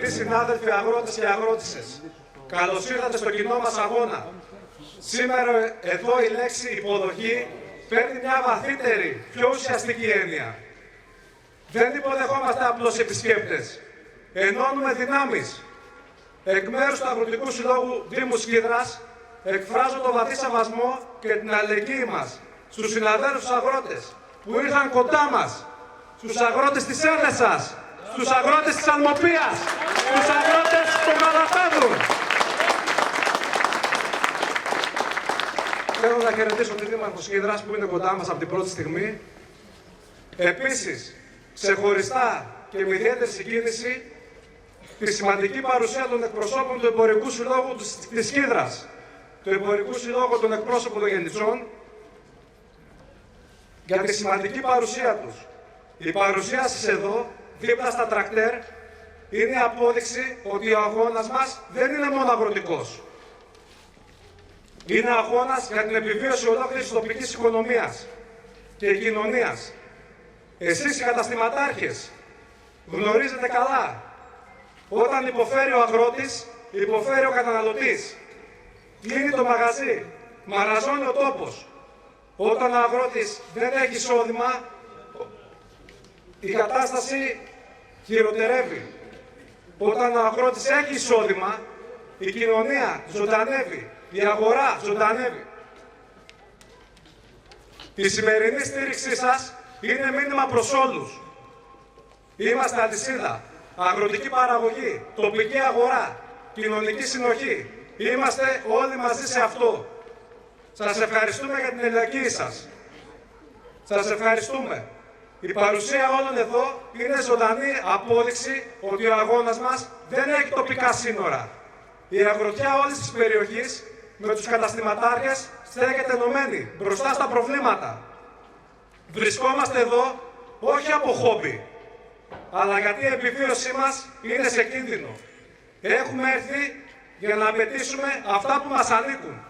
Αγαπητοί συνάδελφοι αγρότες και αγρότισσες, καλώς ήρθατε στο κοινό μας αγώνα. Σήμερα εδώ η λέξη υποδοχή παίρνει μια βαθύτερη, πιο ουσιαστική έννοια. Δεν υποδεχόμαστε απλώς επισκέπτες. Ενώνουμε δυνάμεις. Εκ μέρους του Αγροτικού Συλλόγου Δήμου Σκύδρας εκφράζω το βαθύ σεβασμό και την αλληλεγγύη μας στους συναδέλφους αγρότες που ήρθαν κοντά μας, στους αγρότες της Έλεσας, στους αγρότες της Αλμοπίας, στους αγρότες των Γαλατάδων. Θέλω να χαιρετήσω τον Δήμαρχο Σκύδρας που είναι κοντά μας από την πρώτη στιγμή. Επίσης, ξεχωριστά και με ιδιαίτερη συγκίνηση, τη σημαντική παρουσία των εκπροσώπων του Εμπορικού Συλλόγου της Σκύδρας, του Εμπορικού Συλλόγου των εκπρόσωπων των Γεννητσών, για τη σημαντική παρουσία τους. Η παρουσία σας εδώ, δίπλα στα τρακτέρ, είναι απόδειξη ότι ο αγώνας μας δεν είναι μόνο αγροτικός. Είναι αγώνας για την επιβίωση ολόκληρης της τοπικής οικονομίας και κοινωνίας. Εσείς οι καταστηματάρχες γνωρίζετε καλά, όταν υποφέρει ο αγρότης, υποφέρει ο καταναλωτής. Κλείνει το μαγαζί, μαραζώνει ο τόπος. Όταν ο αγρότης δεν έχει εισόδημα, η κατάσταση χειροτερεύει. Όταν ο αγρότης έχει εισόδημα, η κοινωνία ζωντανεύει, η αγορά ζωντανεύει. Η σημερινή στήριξή σας είναι μήνυμα προς όλους. Είμαστε αλυσίδα, αγροτική παραγωγή, τοπική αγορά, κοινωνική συνοχή. Είμαστε όλοι μαζί σε αυτό. Σας ευχαριστούμε για την αλληλεγγύη σας. Σας ευχαριστούμε. Η παρουσία όλων εδώ είναι ζωντανή απόδειξη ότι ο αγώνας μας δεν έχει τοπικά σύνορα. Η αγροτιά όλης της περιοχής με τους καταστηματάρχες στέκεται ενωμένη μπροστά στα προβλήματα. Βρισκόμαστε εδώ όχι από χόμπι, αλλά γιατί η επιβίωσή μας είναι σε κίνδυνο. Έχουμε έρθει για να απαιτήσουμε αυτά που μας ανήκουν.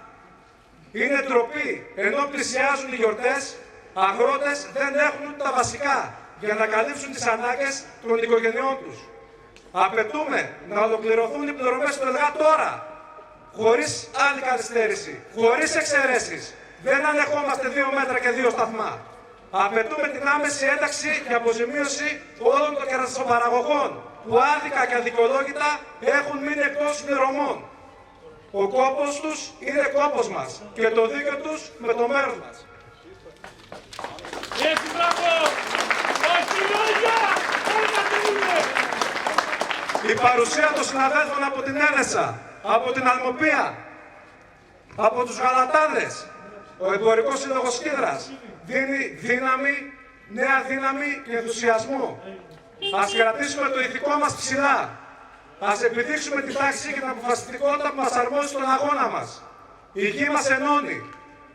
Είναι ντροπή, ενώ πλησιάζουν οι γιορτές, αγρότες δεν έχουν τα βασικά για να καλύψουν τις ανάγκες των οικογενειών τους. Απαιτούμε να ολοκληρωθούν οι πληρωμές του ΕΛΓΑ τώρα, χωρίς άλλη καθυστέρηση, χωρίς εξαιρέσεις. Δεν ανεχόμαστε 2 μέτρα και 2 σταθμά. Απαιτούμε την άμεση ένταξη και αποζημίωση όλων των κερασοπαραγωγών που άδικα και αδικαιολόγητα έχουν μείνει εκτός πληρωμών. Ο κόπος τους είναι κόπος μας και το δίκαιο τους με το μέρος μας. Η παρουσία των συναδέλφων από την Έλεσα, από την Αλμοπία, από τους Γαλατάδες, ο Εμπορικός Σύλλογος Σκύδρας δίνει δύναμη, νέα δύναμη και ενθουσιασμό. Ας κρατήσουμε το ηθικό μας ψηλά. Ας επιδείξουμε τη τάξη και την αποφασιστικότητα που μας αρμόζει στον αγώνα μας. Η γη μας ενώνει.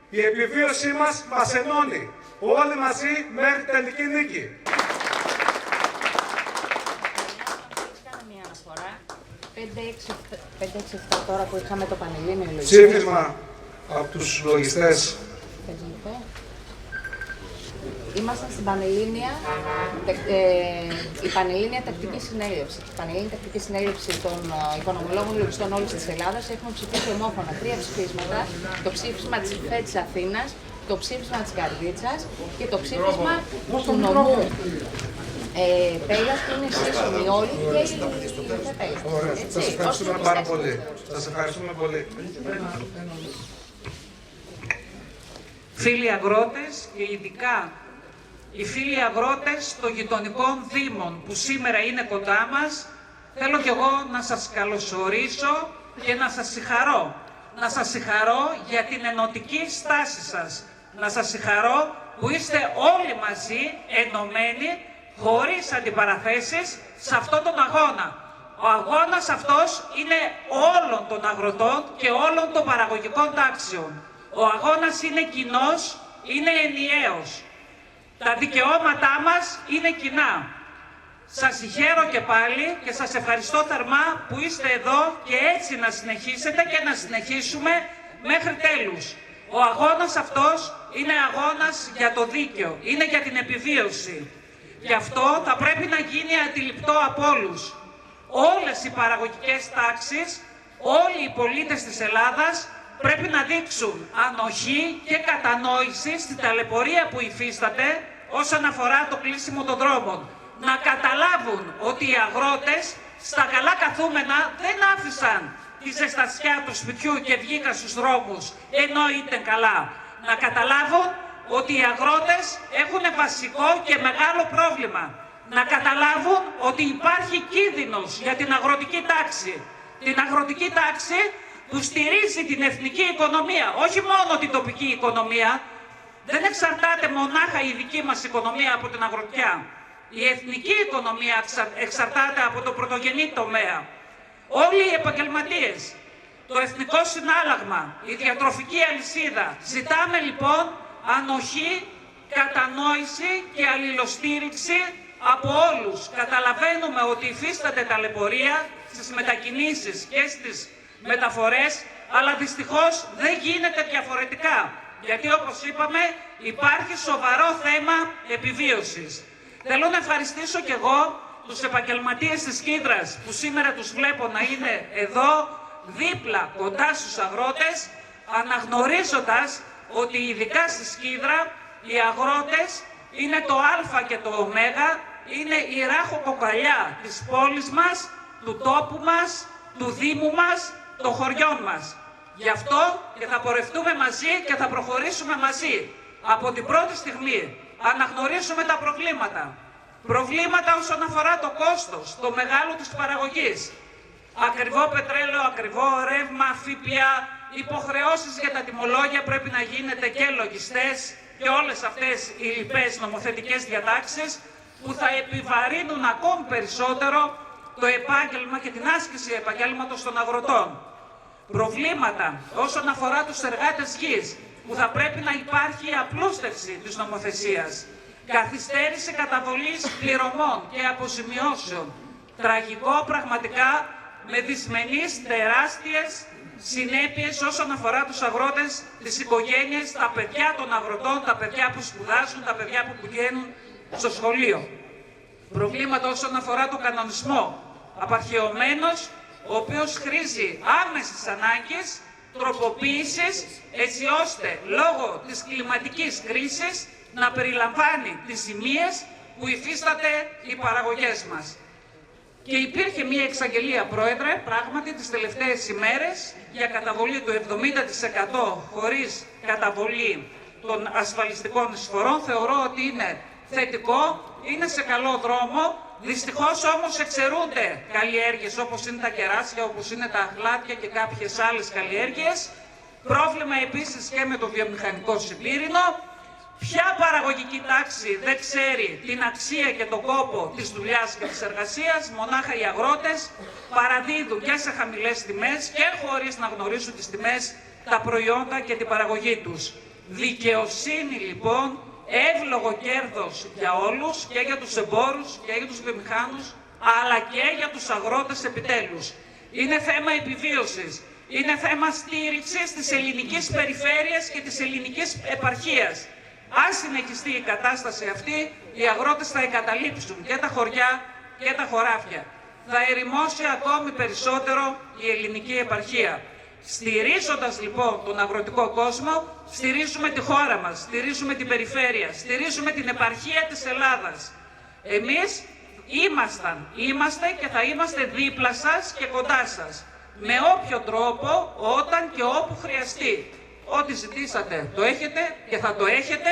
Η επιβίωσή μας μας ενώνει. Όλοι μαζί μέχρι τελική νίκη. Κάνω μια αναφορά. 5-6-7 τώρα που είχαμε το Πανελλήνιο λογιστές. Ψήφισμα από τους λογιστές. Ήμασταν στην Πανελλήνια, η Πανελλήνια Τακτική Συνέλευση. Η Πανελλήνια Τακτική Συνέλευση των Οικονομολόγων Λογιστών όλης της Ελλάδας έχουμε ψηφίσει ομόφωνα 3 ψηφίσματα. Το ψήφισμα της ΕΦΕ της Αθήνας, το ψήφισμα της Καρδίτσας και το ψήφισμα του νομού Πέλας που είναι σύσσωμοι όλοι και οι Πέλας. Ωραία, σας ευχαριστούμε πάρα πολύ. Σας ευχαριστούμε πολύ. Φίλοι αγρότες και ειδικά οι φίλοι αγρότες των γειτονικών δήμων που σήμερα είναι κοντά μας, θέλω κι εγώ να σας καλωσορίσω και να σας συγχαρώ. Να σας συγχαρώ για την ενωτική στάση σας. Να σας συγχαρώ που είστε όλοι μαζί ενωμένοι, χωρίς αντιπαραθέσεις, σε αυτόν τον αγώνα. Ο αγώνας αυτός είναι όλων των αγροτών και όλων των παραγωγικών τάξεων. Ο αγώνας είναι κοινός, είναι ενιαίος. Τα δικαιώματά μας είναι κοινά. Σας συγχαίρω και πάλι και σας ευχαριστώ θερμά που είστε εδώ και έτσι να συνεχίσετε και να συνεχίσουμε μέχρι τέλους. Ο αγώνας αυτός είναι αγώνας για το δίκαιο, είναι για την επιβίωση. Γι' αυτό θα πρέπει να γίνει αντιληπτό από όλους όλες οι παραγωγικές τάξεις, όλοι οι πολίτες της Ελλάδας πρέπει να δείξουν ανοχή και κατανόηση στην ταλαιπωρία που υφίσταται όσον αφορά το κλείσιμο των δρόμων. Να καταλάβουν ότι οι αγρότες στα καλά καθούμενα δεν άφησαν τη ζεστασιά του σπιτιού και βγήκαν στους δρόμους ενώ ήταν καλά. Να καταλάβουν ότι οι αγρότες έχουν βασικό και μεγάλο πρόβλημα. Να καταλάβουν ότι υπάρχει κίνδυνος για την αγροτική τάξη. Την αγροτική τάξη που στηρίζει την εθνική οικονομία, όχι μόνο την τοπική οικονομία. Δεν εξαρτάται μονάχα η δική μας οικονομία από την αγροτιά. Η εθνική οικονομία εξαρτάται από το πρωτογενή τομέα. Όλοι οι επαγγελματίες, το εθνικό συνάλλαγμα, η διατροφική αλυσίδα. Ζητάμε λοιπόν ανοχή, κατανόηση και αλληλοστήριξη από όλους. Καταλαβαίνουμε ότι υφίσταται ταλαιπωρία στις μετακινήσεις και στις μεταφορές, αλλά δυστυχώς δεν γίνεται διαφορετικά. Γιατί όπως είπαμε υπάρχει σοβαρό θέμα επιβίωσης. Θέλω να ευχαριστήσω και εγώ τους επαγγελματίες της Σκύδρας που σήμερα τους βλέπω να είναι εδώ δίπλα κοντά στους αγρότες, αναγνωρίζοντας ότι ειδικά στη Σκύδρα οι αγρότες είναι το α και το ω, είναι η ράχοκοκαλιά της πόλης μας, του τόπου μας, του δήμου μας, των χωριών μας. Γι' αυτό και θα πορευτούμε μαζί και θα προχωρήσουμε μαζί. Από την πρώτη στιγμή αναγνωρίσουμε τα προβλήματα. Προβλήματα όσον αφορά το κόστος, το μεγάλο της παραγωγής. Ακριβό πετρέλαιο, ακριβό ρεύμα, ΦΠΑ, υποχρεώσεις για τα τιμολόγια πρέπει να γίνεται και λογιστές και όλες αυτές οι λοιπές νομοθετικές διατάξεις που θα επιβαρύνουν ακόμη περισσότερο το επάγγελμα και την άσκηση επαγγέλματος των αγροτών. Προβλήματα όσον αφορά τους εργάτες γης, που θα πρέπει να υπάρχει απλούστευση της νομοθεσίας. Καθυστέρηση καταβολής πληρωμών και αποζημιώσεων. Τραγικό πραγματικά, με δυσμενείς τεράστιες συνέπειες όσον αφορά τους αγρότες, τις οικογένειες, τα παιδιά των αγροτών, τα παιδιά που σπουδάζουν, τα παιδιά που πηγαίνουν στο σχολείο. Προβλήματα όσον αφορά το κανονισμό, απαρχαιωμένος, ο οποίος χρήζει άμεσης ανάγκης τροποποίησης, έτσι ώστε λόγω της κλιματικής κρίσης να περιλαμβάνει τις ζημίες που υφίσταται οι παραγωγές μας. Και υπήρχε μια εξαγγελία, Πρόεδρε, πράγματι τις τελευταίες ημέρες για καταβολή του 70% χωρίς καταβολή των ασφαλιστικών εισφορών. Θεωρώ ότι είναι θετικό, είναι σε καλό δρόμο. Δυστυχώς όμως εξαιρούνται καλλιέργειες όπως είναι τα κεράσια, όπως είναι τα αχλάδια και κάποιες άλλες καλλιέργειες. Πρόβλημα επίσης και με το βιομηχανικό συμπύρινο. Ποια παραγωγική τάξη δεν ξέρει την αξία και τον κόπο της δουλειάς και της εργασίας? Μονάχα οι αγρότες παραδίδουν και σε χαμηλές τιμές και χωρίς να γνωρίσουν τις τιμές τα προϊόντα και την παραγωγή τους. Δικαιοσύνη λοιπόν, εύλογο κέρδος για όλους, και για τους εμπόρους και για τους βιομηχάνους, αλλά και για τους αγρότες επιτέλους. Είναι θέμα επιβίωσης, είναι θέμα στήριξης της ελληνικής περιφέρειας και της ελληνικής επαρχίας. Αν συνεχιστεί η κατάσταση αυτή, οι αγρότες θα εγκαταλείψουν και τα χωριά και τα χωράφια. Θα ερημώσει ακόμη περισσότερο η ελληνική επαρχία. Στηρίζοντας λοιπόν τον αγροτικό κόσμο, στηρίζουμε τη χώρα μας, στηρίζουμε την περιφέρεια, στηρίζουμε την επαρχία της Ελλάδας. Εμείς είμαστε και θα είμαστε δίπλα σας και κοντά σας. Με όποιο τρόπο, όταν και όπου χρειαστεί. Ό,τι ζητήσατε το έχετε και θα το έχετε.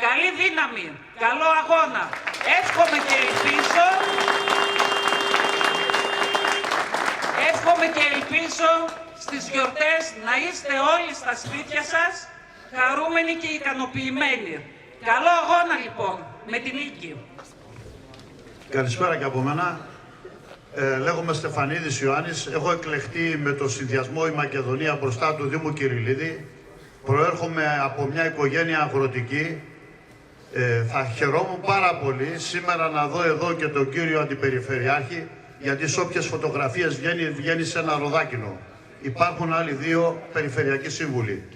Καλή δύναμη, καλό αγώνα. Εύχομαι και ελπίζω στις γιορτές να είστε όλοι στα σπίτια σας, χαρούμενοι και ικανοποιημένοι. Καλό αγώνα λοιπόν, με την νίκη. Καλησπέρα και από μένα. Λέγομαι Στεφανίδης Ιωάννης. Έχω εκλεχτεί με το συνδυασμό η Μακεδονία μπροστά του Δήμου Κυρίλιδη. Προέρχομαι από μια οικογένεια αγροτική. Θα χαιρόμουν πάρα πολύ σήμερα να δω εδώ και τον κύριο Αντιπεριφερειάρχη, γιατί σε όποιες φωτογραφίες βγαίνει σε ένα ροδάκινο. Υπάρχουν άλλοι δύο περιφερειακοί σύμβουλοι.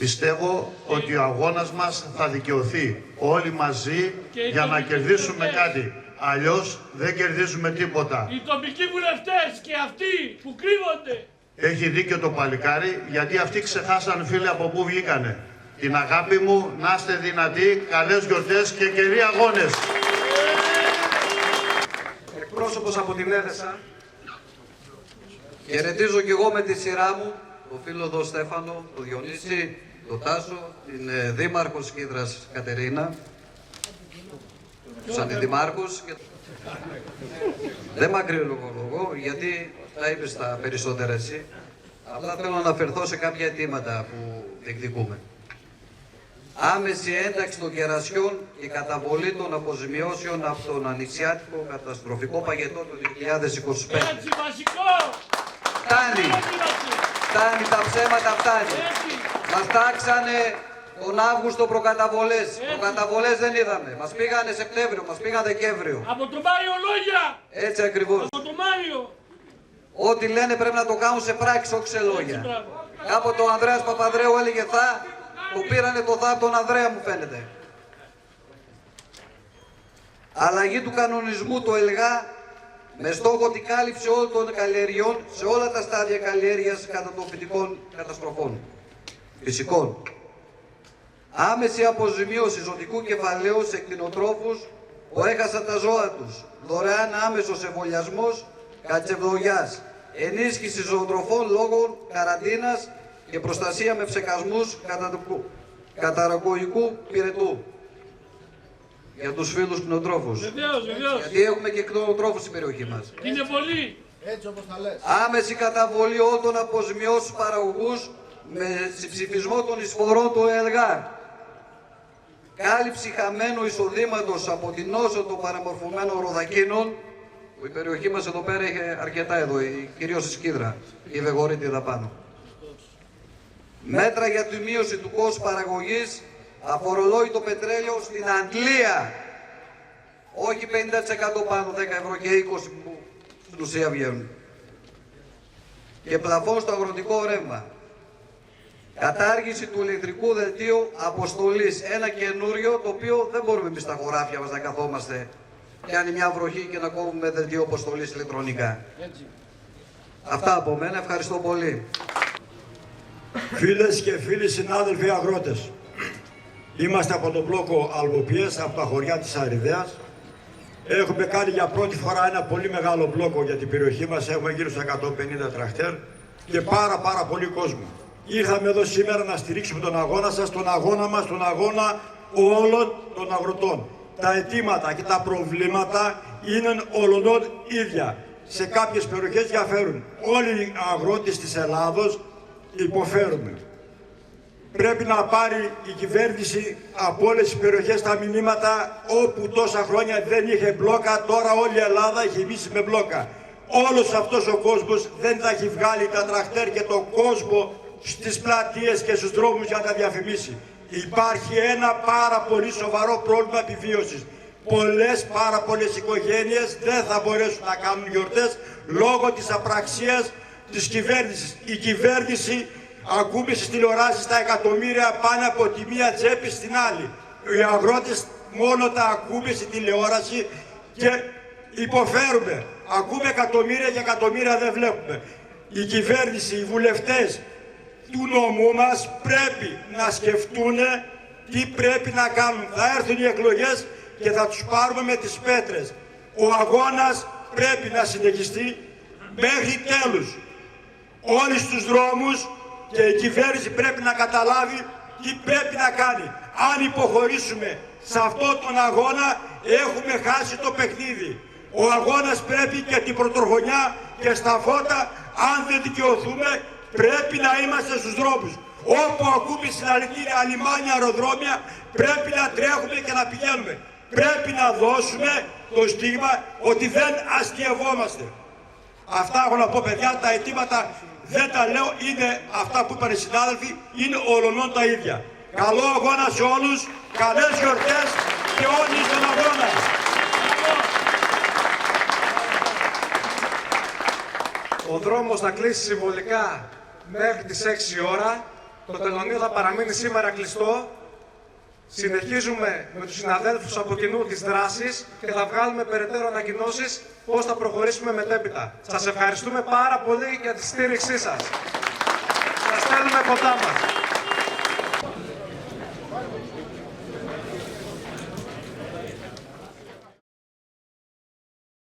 Πιστεύω ότι ο αγώνας μας θα δικαιωθεί όλοι μαζί για να κερδίσουμε κάτι. Αλλιώς δεν κερδίζουμε τίποτα. Οι τοπικοί βουλευτές και αυτοί που κρύβονται. Έχει δίκιο το παλικάρι, γιατί αυτοί ξεχάσαν, φίλοι, από πού βγήκανε. Την αγάπη μου, να είστε δυνατοί, καλές γιορτές και καιροί αγώνες. Εκπρόσωπος από την Έδεσα. Χαιρετίζω και εγώ με τη σειρά μου τον φίλο εδώ Στέφανο, τον Διονύση, τον Τάσο, την Δήμαρχο Σκίδρας Κατερίνα, τους αντιδημάρχους. Δεν μακρυλογολογώ, γιατί τα είπες τα περισσότερα εσύ. Απλά θέλω να αναφερθώ σε κάποια αιτήματα που διεκδικούμε. Άμεση ένταξη των κερασιών και καταβολή των αποζημιώσεων από τον ανοιξιάτικο καταστροφικό παγετό του 2025. Έτσι, βασικό! Φτάνει! Φτάνει, τα ψέματα φτάνει. Μας τάξανε τον Αύγουστο προκαταβολές. Προκαταβολές δεν είδαμε. Μας πήγανε Σεπτέμβριο, μας πήγαν Δεκέμβριο. Από το Μάιο λόγια! Έτσι ακριβώς. Από το Μάιο! Ό,τι λένε πρέπει να το κάνουν σε πράξη, όχι σε λόγια. Κάποτε ο Ανδρέας Παπανδρέου έλεγε θα, του πήρανε το θα από τον Ανδρέα, μου φαίνεται. Αλλαγή του κανονισμού το ΕΛΓΑ με στόχο την κάλυψη όλων των καλλιεργειών σε όλα τα στάδια καλλιέργειας κατά των φυτικών καταστροφών. Φυσικών. Άμεση αποζημίωση ζωτικού κεφαλαίου σε κτηνοτρόφους που έχασαν τα ζώα τους. Δωρεάν άμεσος εμβολιασμός κατσεβδογιάς. Ενίσχυση ζωοτροφών λόγω καραντίνας και προστασία με ψεκασμούς καταρακοϊκού πυρετού. Για τους φίλους κτηνοτρόφους. Βεβαίως, βεβαίως. Γιατί έχουμε και κτηνοτρόφους στην περιοχή μας. Είναι πολύ. Έτσι όπως τα λες. Άμεση καταβολή όλων των αποζημιώσεων στους παραγωγούς με συμψηφισμό των εισφορών του ΕΛΓΑ. Κάλυψη χαμένου εισοδήματος από την νόσο των παραμορφωμένων ροδακίνων, που η περιοχή μας εδώ πέρα είχε αρκετά εδώ, κυρίως η Σκίδρα, η Βεγορίτη εδώ πάνω. Μέτρα για τη μείωση του κόστου παραγωγής, αφορολόγητο πετρέλαιο στην Αντλία. Όχι 50% πάνω, 10 ευρώ και 20 που στην ουσία βγαίνουν. Και πλαφόν στο αγροτικό ρεύμα. Κατάργηση του ηλεκτρικού δελτίου αποστολής. Ένα καινούριο, το οποίο δεν μπορούμε εμείς στα χωράφια μας να καθόμαστε και αν είναι μια βροχή και να κόβουμε δελτίο αποστολής ηλεκτρονικά. Έτσι. Αυτά από μένα. Ευχαριστώ πολύ. Φίλες και φίλοι συνάδελφοι αγρότες, είμαστε από τον μπλόκο Αλβοπιές, από τα χωριά της Αριδαίας. Έχουμε κάνει για πρώτη φορά ένα πολύ μεγάλο μπλόκο για την περιοχή μας. Έχουμε γύρω στα 150 τραχτέρ και πάρα πολύ κόσμο. Ήρθαμε εδώ σήμερα να στηρίξουμε τον αγώνα σας, τον αγώνα μας, τον αγώνα όλων των αγροτών. Τα αιτήματα και τα προβλήματα είναι όλων ίδια. Σε κάποιες περιοχές διαφέρουν. Όλοι οι αγρότες της Ελλάδος υποφέρουμε. Πρέπει να πάρει η κυβέρνηση από όλες τις περιοχές τα μηνύματα, όπου τόσα χρόνια δεν είχε μπλόκα, τώρα όλη η Ελλάδα έχει μίσει με μπλόκα. Όλος αυτός ο κόσμος δεν τα έχει βγάλει τα τραχτέρ και τον κόσμο στις πλατείες και στους δρόμους για να τα διαφημίσει. Υπάρχει ένα πάρα πολύ σοβαρό πρόβλημα επιβίωσης. Πάρα πολλές οικογένειες δεν θα μπορέσουν να κάνουν γιορτές λόγω της απραξίας της κυβέρνησης. Η κυβέρνηση, ακούμε στις τηλεοράσεις, τα εκατομμύρια πάνε από τη μία τσέπη στην άλλη. Οι αγρότες μόνο τα ακούμε στην τηλεόραση και υποφέρουμε. Ακούμε εκατομμύρια και εκατομμύρια δεν βλέπουμε. Η κυβέρνηση, οι βουλευτές του νομού μας πρέπει να σκεφτούν τι πρέπει να κάνουν. Θα έρθουν οι εκλογές και θα τους πάρουμε με τις πέτρες. Ο αγώνας πρέπει να συνεχιστεί μέχρι τέλους. Όλοι στους δρόμους, και η κυβέρνηση πρέπει να καταλάβει τι πρέπει να κάνει. Αν υποχωρήσουμε σε αυτόν τον αγώνα, έχουμε χάσει το παιχνίδι. Ο αγώνας πρέπει και την πρωτοχρονιά και στα φώτα, αν δεν δικαιωθούμε, πρέπει να είμαστε στους δρόμους. Όπου ακούμε συλλαλητήρια, λιμάνια, αεροδρόμια, πρέπει να τρέχουμε και να πηγαίνουμε. Πρέπει να δώσουμε το στίγμα ότι δεν αστειευόμαστε. Αυτά έχω να πω, παιδιά. Τα αιτήματα δεν τα λέω, είναι αυτά που είπαν οι συνάδελφοι, είναι ολονών τα ίδια. Καλό αγώνα σε όλους, καλές γιορτές και όλοι στον αγώνα. Ο δρόμος θα κλείσει συμβολικά μέχρι τις 6 ώρα το τελωνίο θα παραμείνει σήμερα κλειστό. Συνεχίζουμε με τους συναδέλφους από κοινού τις δράσεις και θα βγάλουμε περαιτέρω ανακοινώσεις πώς θα προχωρήσουμε μετέπειτα. Σας ευχαριστούμε πάρα πολύ για τη στήριξή σας. Σας στέλνουμε κοντά μας.